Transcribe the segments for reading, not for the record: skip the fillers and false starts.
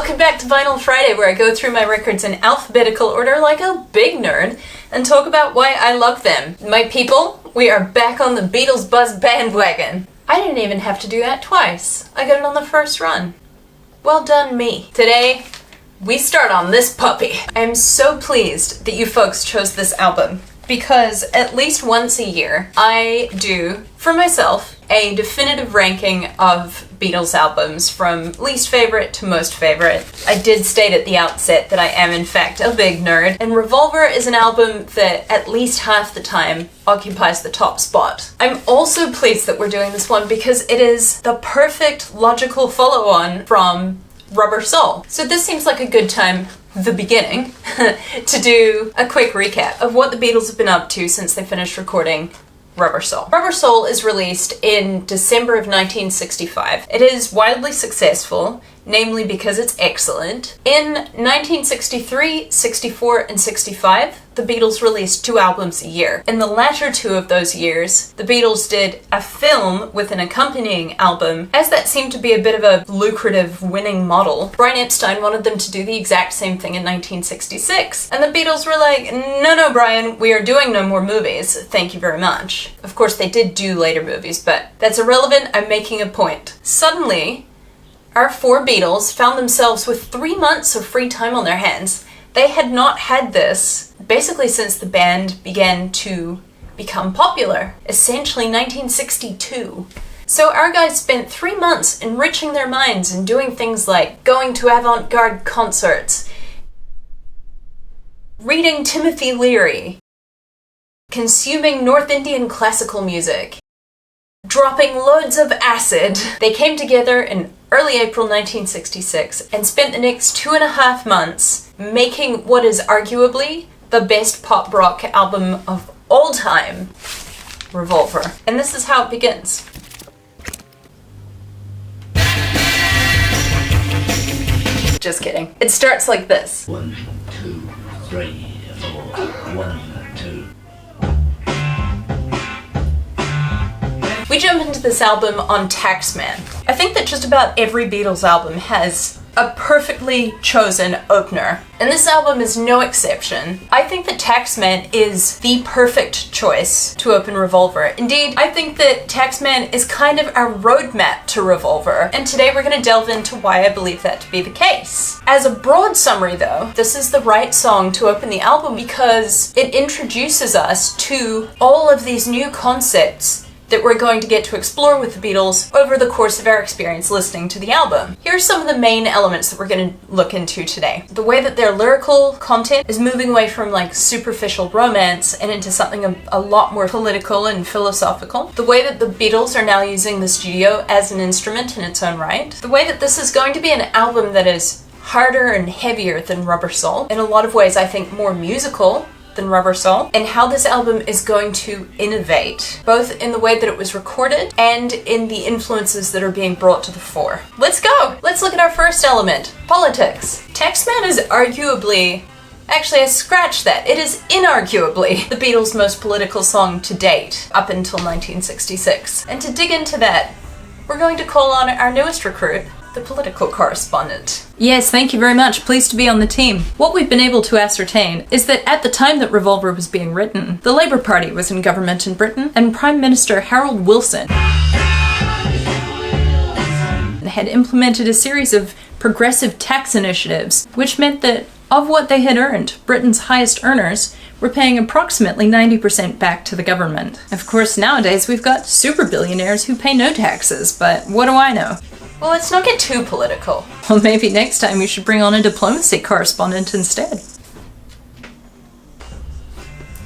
Welcome back to Vinyl Friday, where I go through my records in alphabetical order like a big nerd and talk about why I love them. My people, we are back on the Beatles buzz bandwagon. I didn't even have to do that twice. I got it on the first run. Well done me. Today, we start on this puppy. I am so pleased that you folks chose this album, because at least once a year, I do, for myself, a definitive ranking of Beatles albums from least favorite to most favorite. I did state at the outset that I am in fact a big nerd, and Revolver is an album that at least half the time occupies the top spot. I'm also pleased that we're doing this one because it is the perfect logical follow-on from Rubber Soul. So this seems like a good time, the beginning, to do a quick recap of what the Beatles have been up to since they finished recording Rubber Soul. Rubber Soul is released in December of 1965. It is wildly successful, namely because it's excellent. In 1963, 64, and 65, the Beatles released 2 albums a year. In the latter 2 of those years, the Beatles did a film with an accompanying album, as that seemed to be a bit of a lucrative winning model. Brian Epstein wanted them to do the exact same thing in 1966, and the Beatles were like, no, Brian, we are doing no more movies, thank you very much. Of course, they did do later movies, but that's irrelevant, I'm making a point. Suddenly, our 4 Beatles found themselves with 3 months of free time on their hands. They had not had this basically since the band began to become popular, essentially 1962. So our guys spent 3 months enriching their minds and doing things like going to avant-garde concerts, reading Timothy Leary, consuming North Indian classical music, dropping loads of acid. They came together in early April 1966 and spent the next 2.5 months making what is arguably the best pop rock album of all time, Revolver. And this is how it begins. Just kidding. It starts like this. 1, 2, 3, 4, 1, 2. We jump into this album on Taxman. I think that just about every Beatles album has a perfectly chosen opener, and this album is no exception. I think that Taxman is the perfect choice to open Revolver. Indeed, I think that Taxman is kind of our roadmap to Revolver, and today we're going to delve into why I believe that to be the case. As a broad summary though, this is the right song to open the album because it introduces us to all of these new concepts that we're going to get to explore with the Beatles over the course of our experience listening to the album. Here are some of the main elements that we're going to look into today. The way that their lyrical content is moving away from like superficial romance and into something a lot more political and philosophical. The way that the Beatles are now using the studio as an instrument in its own right. The way that this is going to be an album that is harder and heavier than Rubber Soul. In a lot of ways, I think more musical than Rubber Soul, and how this album is going to innovate, both in the way that it was recorded and in the influences that are being brought to the fore. Let's go! Let's look at our first element, politics. Taxman is arguably, actually I scratched that, it is inarguably the Beatles' most political song to date, up until 1966. And to dig into that, we're going to call on our newest recruit, the political correspondent. Yes, thank you very much. Pleased to be on the team. What we've been able to ascertain is that at the time that Revolver was being written, the Labour Party was in government in Britain, and Prime Minister Harold Wilson had implemented a series of progressive tax initiatives, which meant that of what they had earned, Britain's highest earners were paying approximately 90% back to the government. Of course, nowadays we've got super billionaires who pay no taxes, but what do I know? Well, let's not get too political. Well, maybe next time we should bring on a diplomacy correspondent instead.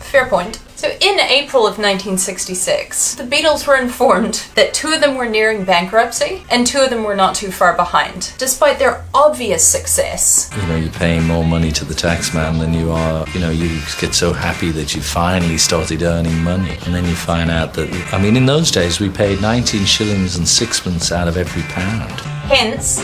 Fair point. So in April of 1966, the Beatles were informed that 2 of them were nearing bankruptcy and 2 of them were not too far behind, despite their obvious success. You know, you're paying more money to the taxman than you are, you get so happy that you finally started earning money. And then you find out that, in those days we paid 19 shillings and sixpence out of every pound. Hence,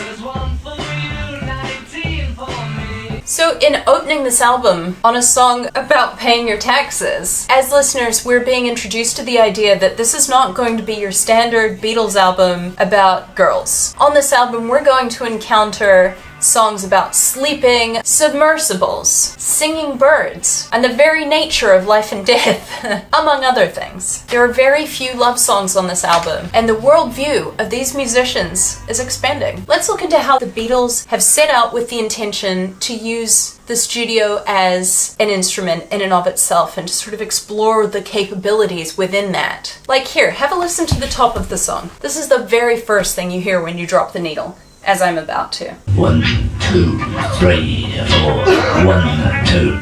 so in opening this album on a song about paying your taxes, as listeners, we're being introduced to the idea that this is not going to be your standard Beatles album about girls. On this album, we're going to encounter songs about sleeping, submersibles, singing birds, and the very nature of life and death, among other things. There are very few love songs on this album, and the worldview of these musicians is expanding. Let's look into how the Beatles have set out with the intention to use the studio as an instrument in and of itself and to sort of explore the capabilities within that. Like here, have a listen to the top of the song. This is the very first thing you hear when you drop the needle, as I'm about to. 1, 2, 3, 4. 1, 2.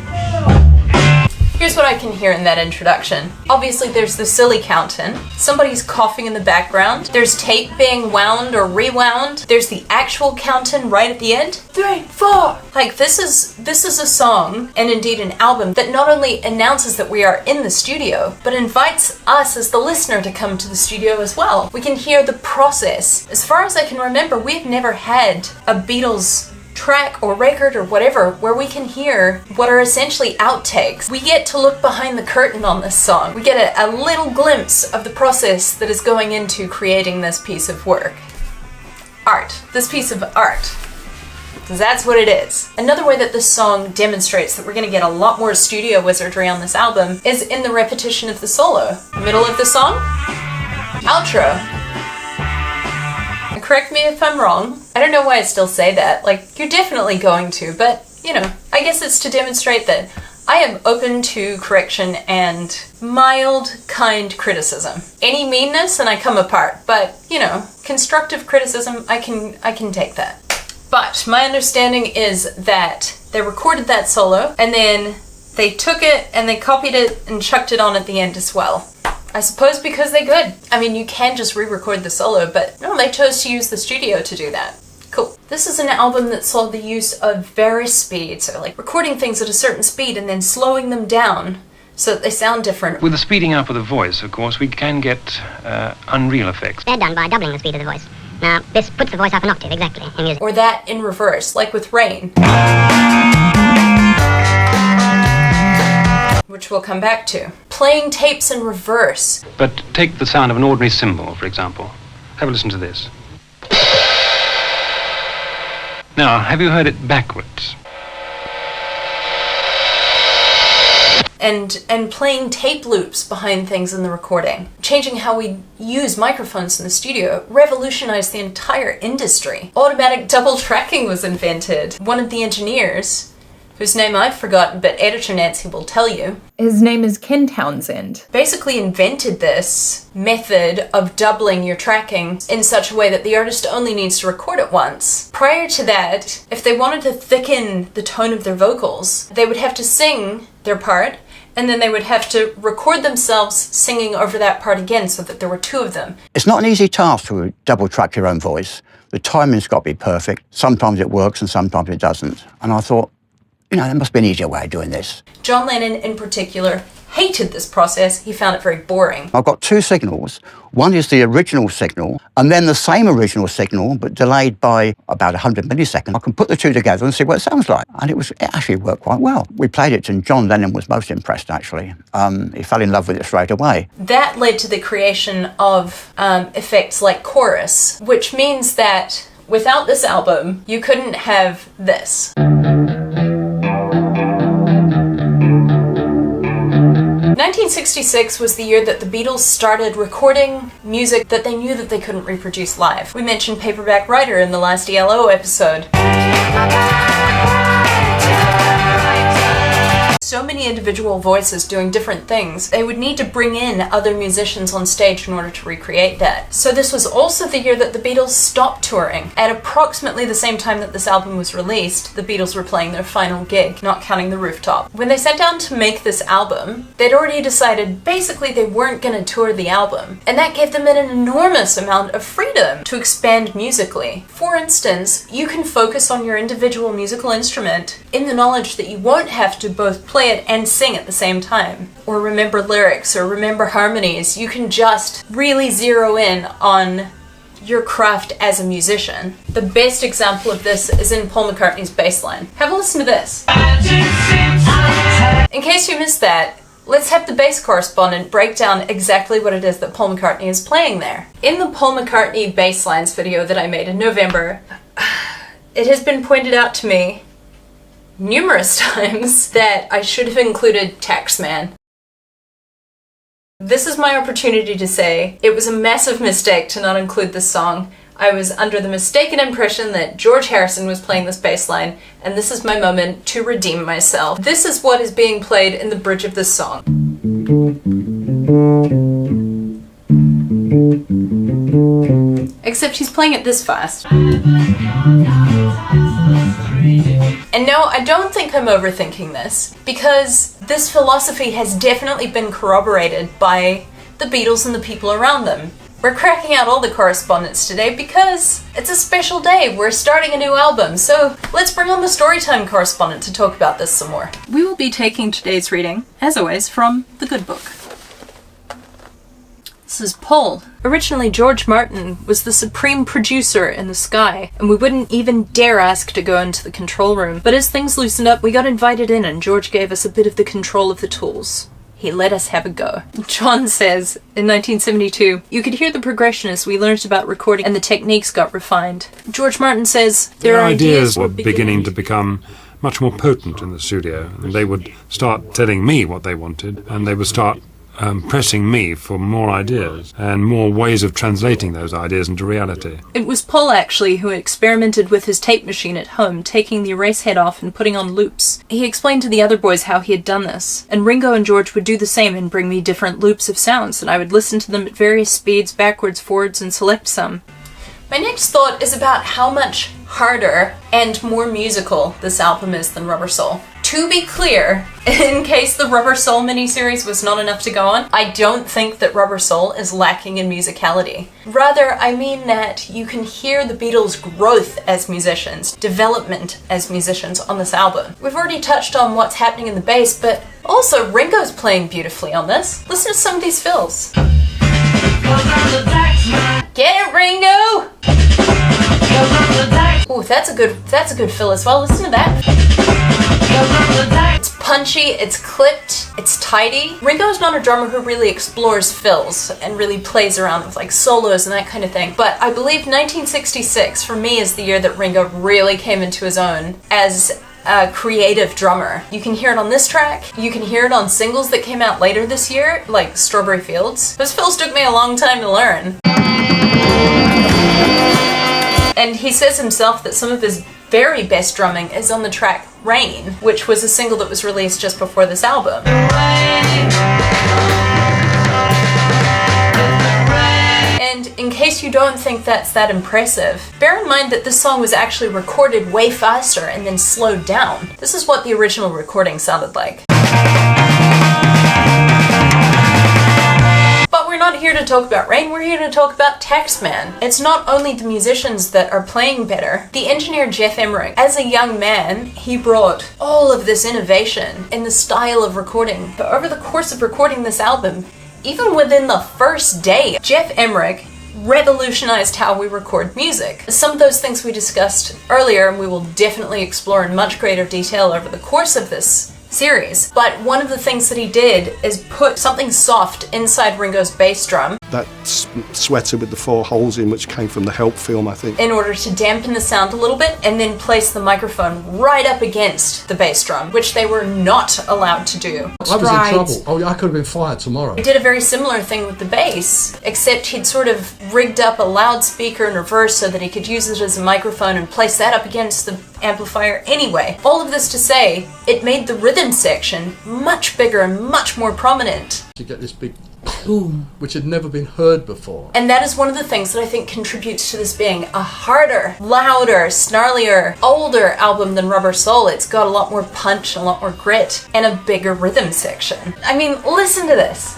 Here's what I can hear in that introduction. Obviously there's the silly count-in, somebody's coughing in the background, there's tape being wound or rewound, there's the actual count-in right at the end. 3, 4! Like this is a song, and indeed an album, that not only announces that we are in the studio, but invites us as the listener to come to the studio as well. We can hear the process. As far as I can remember, we've never had a Beatles track or record or whatever where we can hear what are essentially outtakes. We get to look behind the curtain on this song. We get a little glimpse of the process that is going into creating this piece of work. Art. This piece of art. Because that's what it is. Another way that this song demonstrates that we're going to get a lot more studio wizardry on this album is in the repetition of the solo. Middle of the song, outro. Correct me if I'm wrong. I don't know why I still say that. Like, you're definitely going to, but, you know, I guess it's to demonstrate that I am open to correction and mild, kind criticism. Any meanness and I come apart, but, you know, constructive criticism, I can take that. But my understanding is that they recorded that solo and then they took it and they copied it and chucked it on at the end as well. I suppose because they could. I mean, you can just re-record the solo, but no, they chose to use the studio to do that. Cool. This is an album that saw the use of various speeds, so like recording things at a certain speed and then slowing them down so that they sound different. With the speeding up of the voice, of course, we can get unreal effects. They're done by doubling the speed of the voice. Now, this puts the voice up an octave, exactly, in music. Or that in reverse, like with Rain. Which we'll come back to. Playing tapes in reverse. But take the sound of an ordinary cymbal, for example. Have a listen to this. Now, have you heard it backwards? And playing tape loops behind things in the recording. Changing how we use microphones in the studio revolutionized the entire industry. Automatic double tracking was invented. One of the engineers, whose name I've forgotten, but editor Nancy will tell you. His name is Ken Townsend. Basically invented this method of doubling your tracking in such a way that the artist only needs to record it once. Prior to that, if they wanted to thicken the tone of their vocals, they would have to sing their part, and then they would have to record themselves singing over that part again so that there were two of them. It's not an easy task to double track your own voice. The timing's got to be perfect. Sometimes it works and sometimes it doesn't. And I thought, you know, there must be an easier way of doing this. John Lennon, in particular, hated this process. He found it very boring. I've got two signals. One is the original signal, and then the same original signal, but delayed by about 100 milliseconds. I can put the two together and see what it sounds like. And it actually worked quite well. We played it, and John Lennon was most impressed, actually. He fell in love with it straight away. That led to the creation of effects like chorus, which means that without this album, you couldn't have this. 1966 was the year that the Beatles started recording music that they knew that they couldn't reproduce live. We mentioned Paperback Writer in the last ELO episode. So many individual voices doing different things, they would need to bring in other musicians on stage in order to recreate that. So this was also the year that the Beatles stopped touring. At approximately the same time that this album was released, the Beatles were playing their final gig, not counting the rooftop. When they sat down to make this album, they'd already decided basically they weren't going to tour the album. And that gave them an enormous amount of freedom to expand musically. For instance, you can focus on your individual musical instrument in the knowledge that you won't have to both play it and sing at the same time, or remember lyrics, or remember harmonies. You can just really zero in on your craft as a musician. The best example of this is in Paul McCartney's bass line. Have a listen to this. In case you missed that, let's have the bass correspondent break down exactly what it is that Paul McCartney is playing there. In the Paul McCartney bass lines video that I made in November, It has been pointed out to me numerous times that I should have included Taxman. This is my opportunity to say it was a massive mistake to not include this song. I was under the mistaken impression that George Harrison was playing this bass line, and this is my moment to redeem myself. This is what is being played in the bridge of this song. Except he's playing it this fast. And no, I don't think I'm overthinking this, because this philosophy has definitely been corroborated by the Beatles and the people around them. We're cracking out all the correspondents today because it's a special day. We're starting a new album, so let's bring on the Storytime correspondent to talk about this some more. We will be taking today's reading, as always, from the good book. This is Paul. Originally, George Martin was the supreme producer in the sky, and we wouldn't even dare ask to go into the control room. But as things loosened up, we got invited in, and George gave us a bit of the control of the tools. He let us have a go. John says, in 1972, you could hear the progression as we learned about recording and the techniques got refined. George Martin says, their ideas were beginning to become much more potent in the studio, and they would start telling me what they wanted, and they would start pressing me for more ideas and more ways of translating those ideas into reality. It was Paul, actually, who experimented with his tape machine at home, taking the erase head off and putting on loops. He explained to the other boys how he had done this, and Ringo and George would do the same and bring me different loops of sounds, and I would listen to them at various speeds, backwards, forwards, and select some. My next thought is about how much harder and more musical this album is than Rubber Soul. To be clear, in case the Rubber Soul miniseries was not enough to go on, I don't think that Rubber Soul is lacking in musicality. Rather, I mean that you can hear the Beatles' growth as musicians, development as musicians on this album. We've already touched on what's happening in the bass, but also Ringo's playing beautifully on this. Listen to some of these fills. Get it, Ringo! Ooh, that's a good fill as well. Listen to that. It's punchy, it's clipped, it's tidy. Ringo's not a drummer who really explores fills and really plays around with like solos and that kind of thing. But I believe 1966 for me is the year that Ringo really came into his own as a creative drummer. You can hear it on this track, you can hear it on singles that came out later this year, like Strawberry Fields. Those fills took me a long time to learn. And he says himself that some of his very best drumming is on the track Rain, which was a single that was released just before this album. And in case you don't think that's that impressive, bear in mind that this song was actually recorded way faster and then slowed down. This is what the original recording sounded like. But we're not here to talk about Rain, we're here to talk about Taxman. It's not only the musicians that are playing better. The engineer Geoff Emerick, as a young man, he brought all of this innovation in the style of recording. But over the course of recording this album, even within the first day, Geoff Emerick revolutionized how we record music. Some of those things we discussed earlier, and we will definitely explore in much greater detail over the course of this series. But one of the things that he did is put something soft inside Ringo's bass drum. That sweater with the 4 holes in, which came from the Help film, I think. In order to dampen the sound a little bit, and then place the microphone right up against the bass drum, which they were not allowed to do. I was in trouble. Oh, I could have been fired tomorrow. He did a very similar thing with the bass, except he'd sort of rigged up a loudspeaker in reverse so that he could use it as a microphone and place that up against the amplifier anyway. All of this to say, it made the rhythm section much bigger and much more prominent. You get this big boom, which had never been heard before. And that is one of the things that I think contributes to this being a harder, louder, snarlier, older album than Rubber Soul. It's got a lot more punch, a lot more grit, and a bigger rhythm section. I mean, listen to this.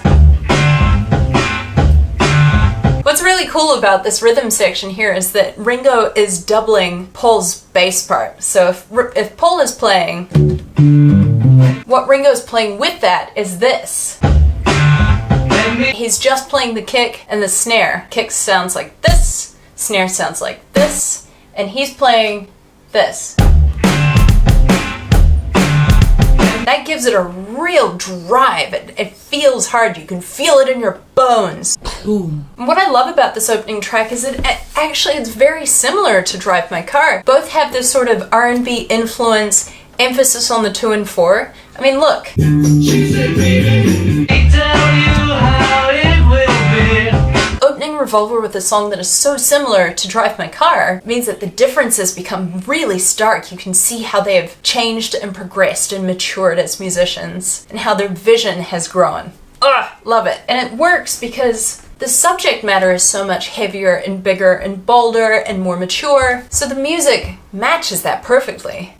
What's really cool about this rhythm section here is that Ringo is doubling Paul's bass part. So if Paul is playing, what Ringo's playing with that is this. He's just playing the kick and the snare. Kick sounds like this, snare sounds like this, and he's playing this. That gives it a real drive. It feels hard. You can feel it in your bones. Boom. What I love about this opening track is that it's very similar to Drive My Car. Both have this sort of R&B influence, emphasis on the 2 and 4. I mean, look. Opening Revolver with a song that is so similar to Drive My Car means that the differences become really stark. You can see how they have changed and progressed and matured as musicians, and how their vision has grown. Ugh, love it. And it works because the subject matter is so much heavier and bigger and bolder and more mature, so the music matches that perfectly.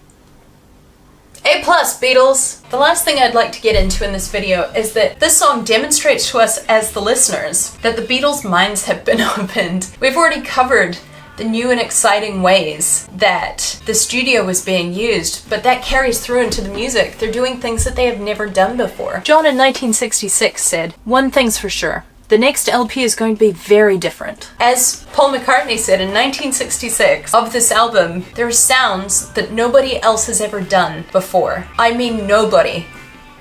A+, Beatles! The last thing I'd like to get into in this video is that this song demonstrates to us as the listeners that the Beatles' minds have been opened. We've already covered the new and exciting ways that the studio was being used, but that carries through into the music. They're doing things that they have never done before. John in 1966 said, "One thing's for sure. The next LP is going to be very different." As Paul McCartney said in 1966, of this album, there are sounds that nobody else has ever done before. I mean nobody.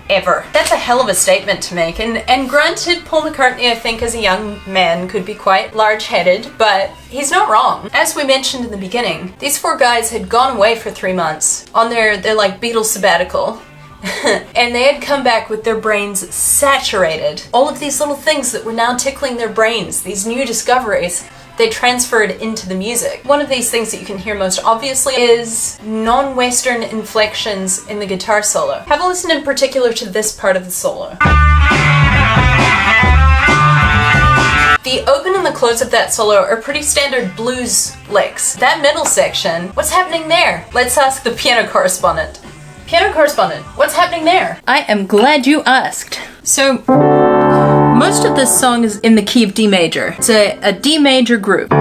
Ever. That's a hell of a statement to make, and granted, Paul McCartney, I think, as a young man, could be quite large-headed, but he's not wrong. As we mentioned in the beginning, these 4 guys had gone away for 3 months on their like Beatles sabbatical, and they had come back with their brains saturated. All of these little things that were now tickling their brains, these new discoveries, they transferred into the music. One of these things that you can hear most obviously is non-Western inflections in the guitar solo. Have a listen in particular to this part of the solo. The open and the close of that solo are pretty standard blues licks. That middle section, what's happening there? Let's ask the piano correspondent. Piano correspondent, what's happening there? I am glad you asked. So, most of this song is in the key of D major. It's a D major group.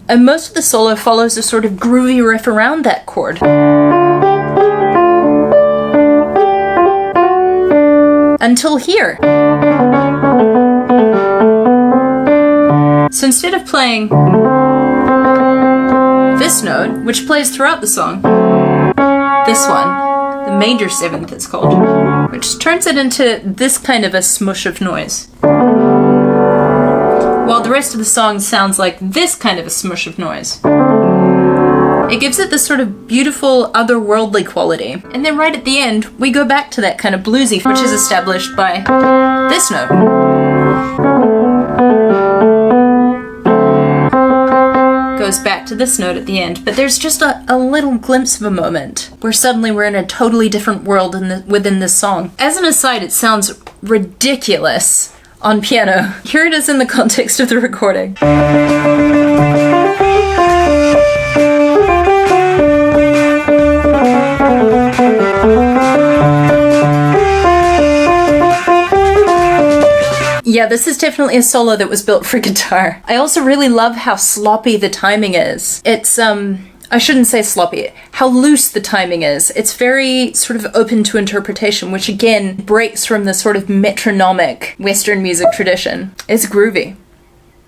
And most of the solo follows a sort of groovy riff around that chord. Until here. So instead of playing this note, which plays throughout the song, this one, the major 7th it's called, which turns it into this kind of a smush of noise. While the rest of the song sounds like this kind of a smush of noise. It gives it this sort of beautiful, otherworldly quality. And then right at the end, we go back to that kind of bluesy, which is established by this note. Goes back to this note at the end, but there's just a little glimpse of a moment where suddenly we're in a totally different world within this song. As an aside, it sounds ridiculous on piano. Here it is in the context of the recording. Yeah, this is definitely a solo that was built for guitar. I also really love how sloppy the timing is. It's, I shouldn't say sloppy, how loose the timing is. It's very sort of open to interpretation, which again breaks from the sort of metronomic Western music tradition. It's groovy.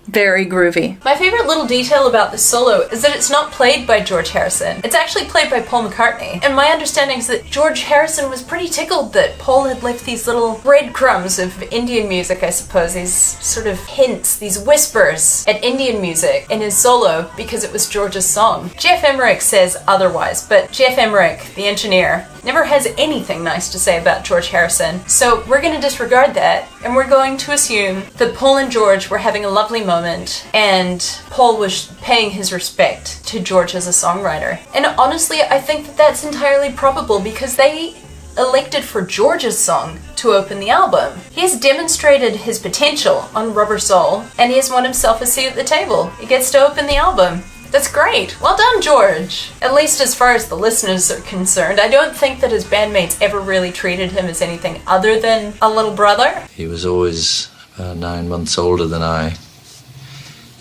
Very groovy. My favorite little detail about this solo is that it's not played by George Harrison. It's actually played by Paul McCartney. And my understanding is that George Harrison was pretty tickled that Paul had left these little breadcrumbs of Indian music, I suppose, these sort of hints, these whispers at Indian music in his solo because it was George's song. Jeff Emmerich says otherwise, but Jeff Emmerich, the engineer, never has anything nice to say about George Harrison. So we're going to disregard that, and we're going to assume that Paul and George were having a lovely moment, and Paul was paying his respect to George as a songwriter. And honestly, I think that that's entirely probable because they elected for George's song to open the album. He has demonstrated his potential on Rubber Soul, and he has won himself a seat at the table. He gets to open the album. That's great. Well done, George. At least as far as the listeners are concerned. I don't think that his bandmates ever really treated him as anything other than a little brother. He was always about 9 months older than I.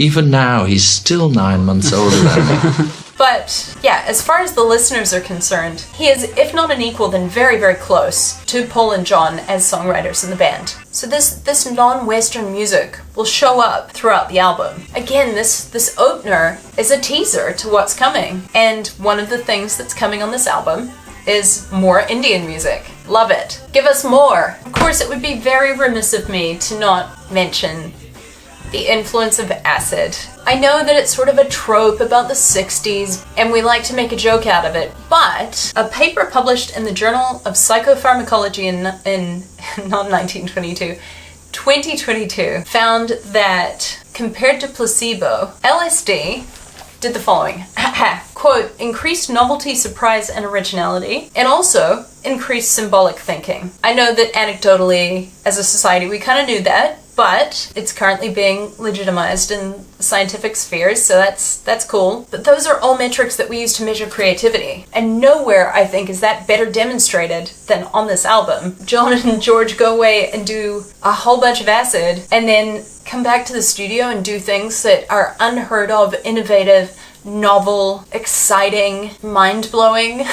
Even now, he's still 9 months older than me. But, yeah, as far as the listeners are concerned, he is, if not an equal, then very, very close to Paul and John as songwriters in the band. So this non-Western music will show up throughout the album. Again, this opener is a teaser to what's coming. And one of the things that's coming on this album is more Indian music. Love it. Give us more. Of course, it would be very remiss of me to not mention the influence of acid. I know that it's sort of a trope about the 60s, and we like to make a joke out of it, but a paper published in the Journal of Psychopharmacology in not 1922, 2022, found that compared to placebo, LSD did the following. Quote, increased novelty, surprise, and originality, and also increased symbolic thinking. I know that anecdotally, as a society, we kind of knew that, but it's currently being legitimized in scientific spheres, so that's cool. But those are all metrics that we use to measure creativity. And nowhere, I think, is that better demonstrated than on this album. John and George go away and do a whole bunch of acid, and then come back to the studio and do things that are unheard of, innovative, novel, exciting, mind-blowing,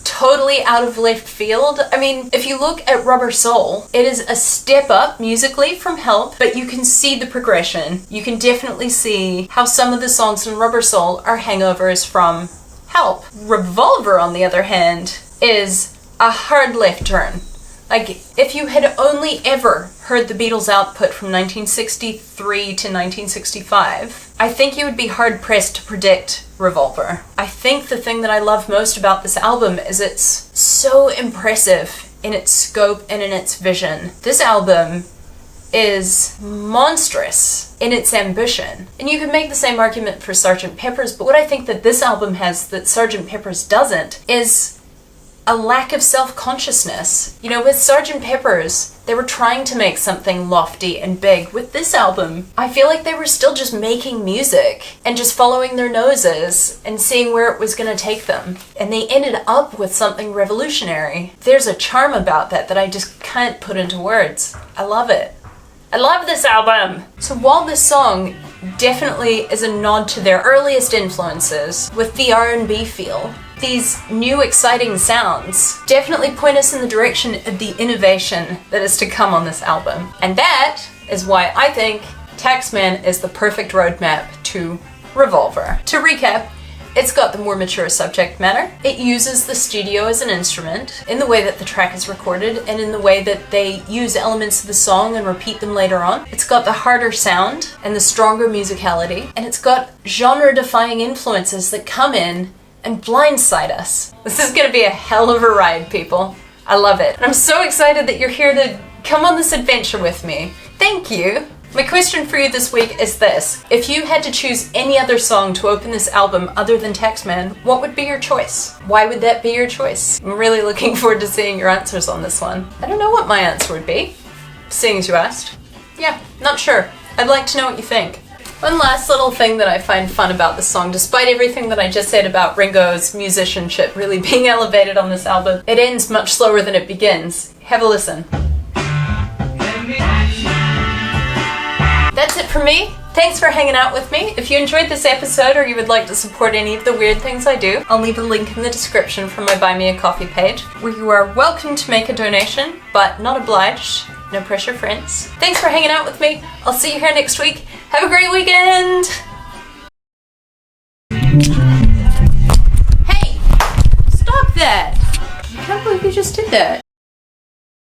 totally out of left field. I mean, if you look at Rubber Soul, it is a step up musically from Help, but you can see the progression. You can definitely see how some of the songs in Rubber Soul are hangovers from Help. Revolver, on the other hand, is a hard left turn. Like, if you had only ever heard the Beatles' output from 1963 to 1965, I think you would be hard-pressed to predict Revolver. I think the thing that I love most about this album is it's so impressive in its scope and in its vision. This album is monstrous in its ambition. And you could make the same argument for Sgt. Pepper's, but what I think that this album has that Sgt. Pepper's doesn't is a lack of self-consciousness. You know, with Sgt. Pepper's, they were trying to make something lofty and big. With this album, I feel like they were still just making music and just following their noses and seeing where it was going to take them. And they ended up with something revolutionary. There's a charm about that I just can't put into words. I love it. I love this album! So while this song definitely is a nod to their earliest influences with the R&B feel, these new exciting sounds definitely point us in the direction of the innovation that is to come on this album. And that is why I think Taxman is the perfect roadmap to Revolver. To recap, it's got the more mature subject matter. It uses the studio as an instrument in the way that the track is recorded and in the way that they use elements of the song and repeat them later on. It's got the harder sound and the stronger musicality, and it's got genre-defying influences that come in and blindside us. This is gonna be a hell of a ride, people. I love it. And I'm so excited that you're here to come on this adventure with me. Thank you. My question for you this week is this. If you had to choose any other song to open this album other than Taxman, what would be your choice? Why would that be your choice? I'm really looking forward to seeing your answers on this one. I don't know what my answer would be, seeing as you asked. Yeah, not sure. I'd like to know what you think. One last little thing that I find fun about this song, despite everything that I just said about Ringo's musicianship really being elevated on this album, it ends much slower than it begins. Have a listen. That's it for me. Thanks for hanging out with me. If you enjoyed this episode or you would like to support any of the weird things I do, I'll leave a link in the description from my Buy Me a Coffee page, where you are welcome to make a donation, but not obliged. No pressure, friends. Thanks for hanging out with me. I'll see you here next week. Have a great weekend! Hey! Stop that! I can't believe you just did that.